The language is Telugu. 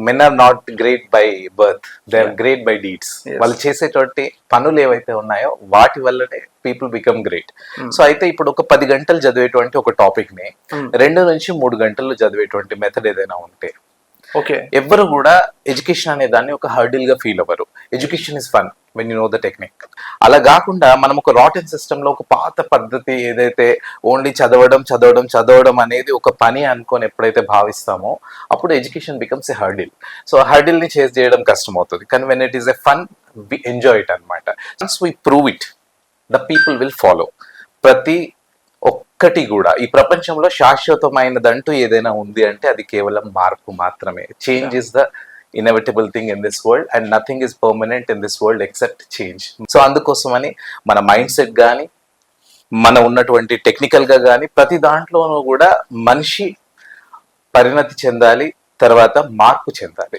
Men are not great by birth, they are great by deeds. Yes. వాళ్ళు చేసేటువంటి పనులు ఏవైతే ఉన్నాయో వాటి వల్లనే పీపుల్ బికమ్ గ్రేట్. సో అయితే ఇప్పుడు ఒక 10 గంటలు చదివేటువంటి ఒక టాపిక్ ని 2 నుంచి 3 గంటలు చదివేటువంటి మెథడ్ ఏదైనా ఉంటే ఓకే. ఎవ్వరు కూడా ఎడ్యుకేషన్ అనే దాన్ని ఒక హర్డిల్ గా ఫీల్ అవ్వరు. Education is fun when you know the technique. అలా కాకుండా మనం ఒక రాటన్ సిస్టమ్ లో ఒక పాత పద్ధతి ఏదైతే ఓన్లీ చదవడం చదవడం చదవడం అనేది ఒక పని అనుకొని ఎప్పుడైతే భావిస్తామో అప్పుడు education becomes a hurdle. So ఆ హర్డిల్ ని చేసి చేయడం కష్టం అవుతుంది. కానీ when it is a fun we enjoy it అనమాట. Once we prove it the people will follow. ప్రతి ఒక్కటి కూడా ఈ ప్రపంచంలో శాశ్వతమైనదంటూ ఏదైనా ఉంది అంటే అది కేవలం మార్పు మాత్రమే. Change is the inevitable thing in this world and nothing is permanent in this world except change. So అందుకోసమని మన మైండ్ సెట్ కానీ మన ఉన్నటువంటి టెక్నికల్ గా కానీ ప్రతి దాంట్లోనూ కూడా మనిషి పరిణతి చెందాలి, తర్వాత మార్పు చెందాలి.